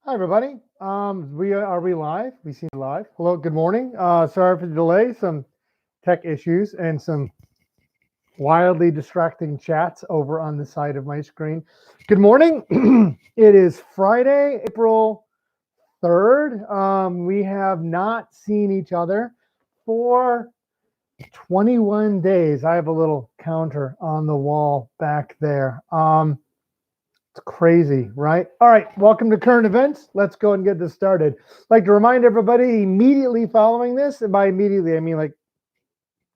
Hi, everybody. Are we live? We seem live. Hello, good morning. Sorry for the delay, some tech issues and some wildly distracting chats over on the side of my screen. Good morning. It is Friday, April 3rd. We have not seen each other for 21 days. I have a little counter on the wall back there. It's crazy, right? All right, welcome to Current Events. Let's go and get this started. I'd like to remind everybody immediately following this, and by immediately, I mean like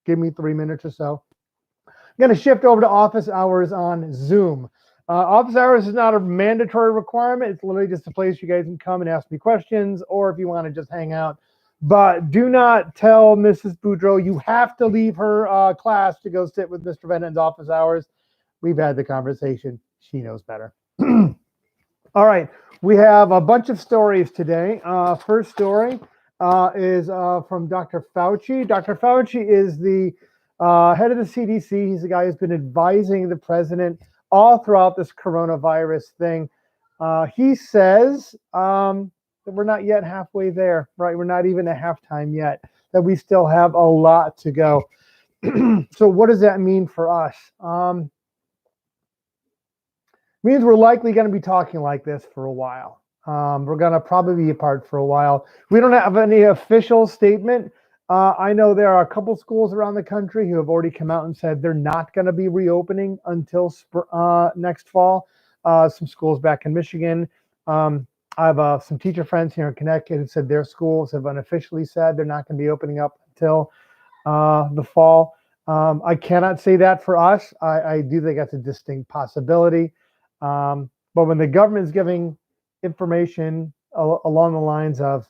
give me 3 minutes or so. I'm going to shift over to office hours on Zoom. Office hours is not a mandatory requirement. It's literally just a place you guys can come and ask me questions, or if you want to just hang out. But do not tell Mrs. Boudreau you have to leave her class to go sit with Mr. Bennett's office hours. We've had the conversation. She knows better. All right, we have a bunch of stories today. First story is from Dr. Fauci. Dr. Fauci is the head of the CDC. He's the guy who's been advising the president all throughout this coronavirus thing. He says that we're not yet halfway there, right? We're not even at halftime yet, that we still have a lot to go. So what does that mean for us? Means we're likely going to be talking like this for a while. We're going to probably be apart for a while. We don't have any official statement. I know there are a couple schools around the country who have already come out and said they're not going to be reopening until next fall. Some schools back in Michigan. I have some teacher friends here in Connecticut who said their schools have unofficially said they're not going to be opening up until the fall. I cannot say that for us. I do think that's a distinct possibility. But when the government is giving information along the lines of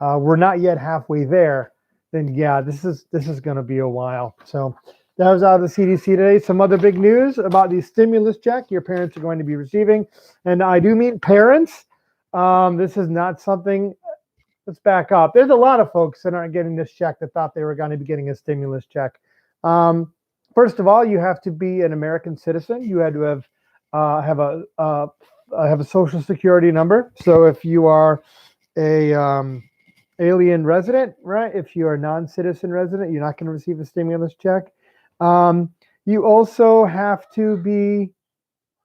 we're not yet halfway there, then yeah, this is going to be a while. So that was out of the CDC today. Some other big news about the stimulus check your parents are going to be receiving, and I do mean parents. This is not something. Let's back up. There's a lot of folks that aren't getting this check that thought they were going to be getting a stimulus check. First of all, you have to be an American citizen. You had to have a social security number. So if you are a alien resident, right? If you are a non-citizen resident, you're not going to receive a stimulus check. You also have to be,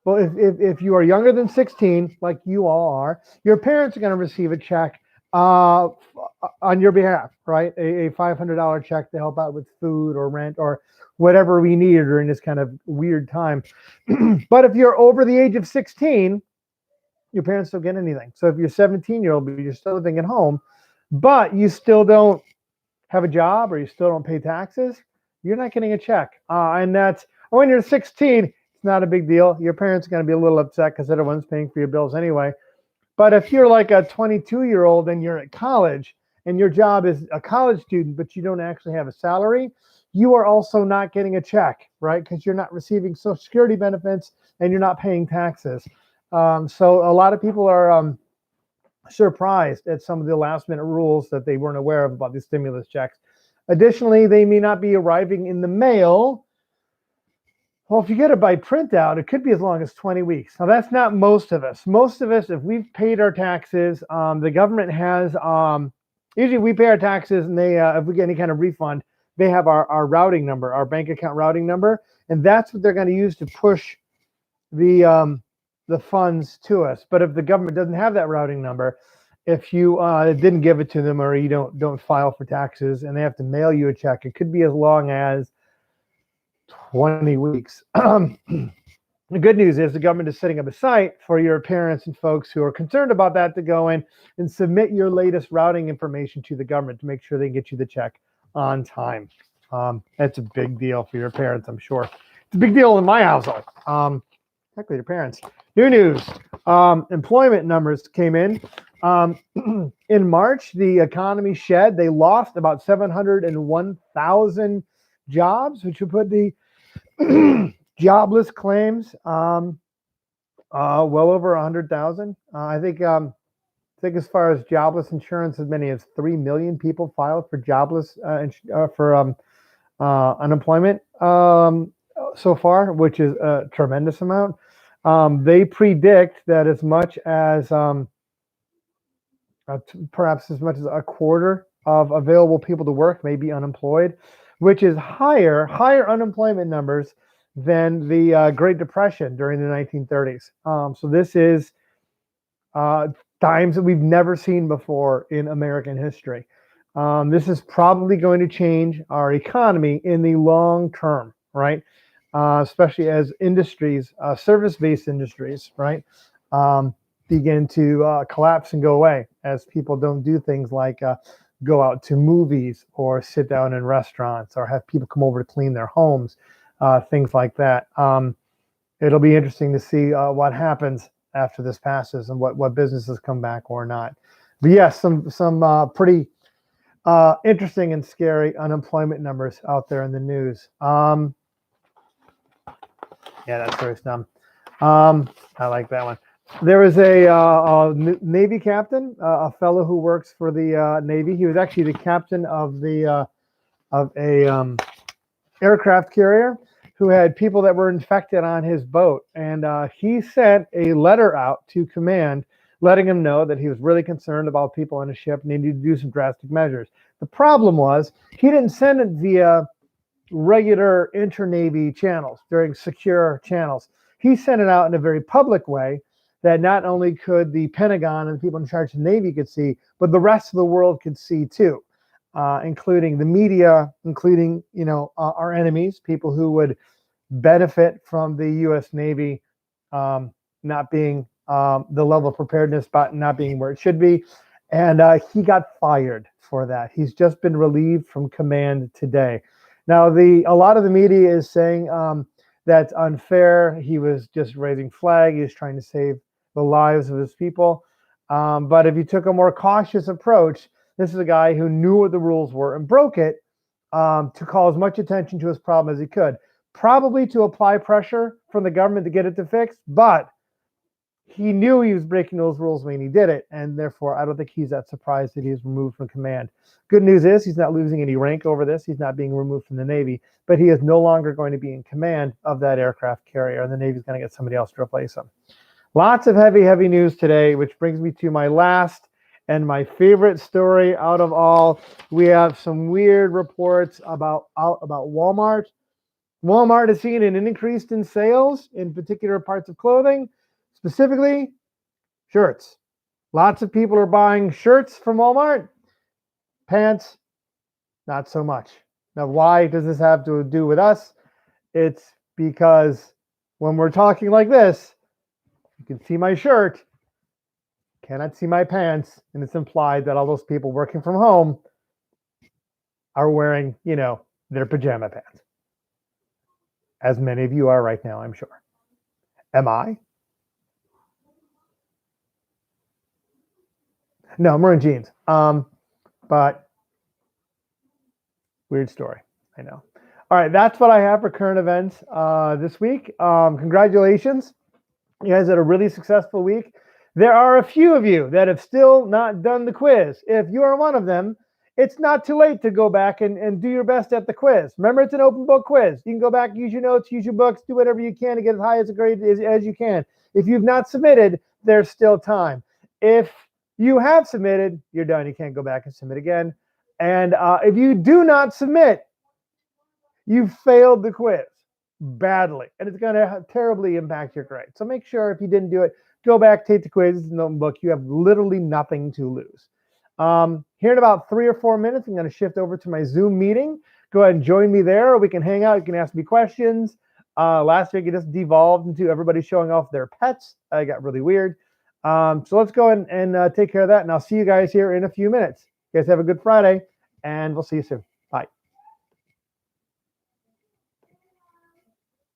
well, if you are younger than 16, like you all are, your parents are going to receive a check on your behalf, right? A $500 check to help out with food or rent or whatever we need during this kind of weird time. But if you're over the age of 16, your parents don't get anything. So if you're 17-year-old, but you're still living at home, but you still don't have a job or you still don't pay taxes, you're not getting a check. And that's when you're 16, it's not a big deal. Your parents are going to be a little upset because they're the ones paying for your bills anyway. But if you're like a 22-year-old and you're at college and your job is a college student, but you don't actually have a salary, you are also not getting a check, right? Because you're not receiving Social Security benefits and you're not paying taxes. So a lot of people are surprised at some of the last minute rules that they weren't aware of about the stimulus checks. Additionally, they may not be arriving in the mail. Well, if you get it by printout, it could be as long as 20 weeks. Now, that's not most of us. Most of us, if we've paid our taxes, the government has, usually we pay our taxes and they, if we get any kind of refund, they have our routing number, our bank account routing number, and that's what they're going to use to push the funds to us. But if the government doesn't have that routing number, if you didn't give it to them or you don't file for taxes and they have to mail you a check, it could be as long as 20 weeks. The good news is the government is setting up a site for your parents and folks who are concerned about that to go in and submit your latest routing information to the government to make sure they get you the check on time. That's a big deal for your parents, I'm sure. It's a big deal in my household. Particularly your parents. New news. Employment numbers came in. In March, the economy shed. They lost about 701,000 jobs, which would put the jobless claims well over 100,000. I think as far as jobless insurance, as many as 3 million people filed for jobless unemployment so far, which is a tremendous amount. They predict that as much as perhaps as much as a quarter of available people to work may be unemployed, which is higher unemployment numbers than the Great Depression during the 1930s. So this is times that we've never seen before in American history. This is probably going to change our economy in the long term, right? Especially as industries, service-based industries, right, begin to collapse and go away as people don't do things like go out to movies or sit down in restaurants or have people come over to clean their homes, things like that. It'll be interesting to see what happens after this passes and what businesses come back or not. But yes, some pretty interesting and scary unemployment numbers out there in the news. Yeah, that's very dumb. I like that one. There was a Navy captain, a fellow who works for the Navy. He was actually the captain of the of a aircraft carrier who had people that were infected on his boat, and he sent a letter out to command, letting him know that he was really concerned about people on the ship and needed to do some drastic measures. The problem was he didn't send it via regular inter-Navy channels, during secure channels. He sent it out in a very public way that not only could the Pentagon and the people in charge of the Navy could see, but the rest of the world could see too, including the media, including our enemies, people who would benefit from the U.S. Navy not being the level of preparedness, but not being where it should be. And he got fired for that. He's just been relieved from command today. Now, a lot of the media is saying that's unfair. He was just raising flag. He was trying to save the lives of his people. But if you took a more cautious approach, this is a guy who knew what the rules were and broke it to call as much attention to his problem as he could, probably to apply pressure from the government to get it to fix. But he knew he was breaking those rules when he did it, and therefore I don't think he's that surprised that he's removed from command. Good news is he's not losing any rank over this. He's not being removed from the Navy, but he is no longer going to be in command of that aircraft carrier, and the Navy's going to get somebody else to replace him. Lots of heavy news today, which brings me to my last and my favorite story out of all. We have some weird reports about Walmart. Walmart has seen an increase in sales in particular parts of clothing, specifically shirts. Lots of people are buying shirts from Walmart. Pants, not so much. Now, why does this have to do with us? It's because when we're talking like this, you can see my shirt, cannot see my pants, and it's implied that all those people working from home are wearing, their pajama pants. As many of you are right now, I'm sure. Am I? No, I'm wearing jeans. But weird story, I know. All right, that's what I have for current events this week. Congratulations. You guys had a really successful week. There are a few of you that have still not done the quiz. If you are one of them, it's not too late to go back and do your best at the quiz. Remember, it's an open book quiz. You can go back, use your notes, use your books, do whatever you can to get as high as a grade as you can. If you've not submitted, there's still time. If you have submitted, you're done. You can't go back and submit again. And if you do not submit, you failed the quiz badly, and it's going to terribly impact your grade. So make sure if you didn't do it, go back, take the quiz. It's an open book. You have literally nothing to lose. Here in about 3 or 4 minutes, I'm going to shift over to my Zoom meeting. Go ahead and join me there, or we can hang out. You can ask me questions. Last week, it just devolved into everybody showing off their pets. I got really weird. So let's go and take care of that, and I'll see you guys here in a few minutes. You guys have a good Friday, and we'll see you soon.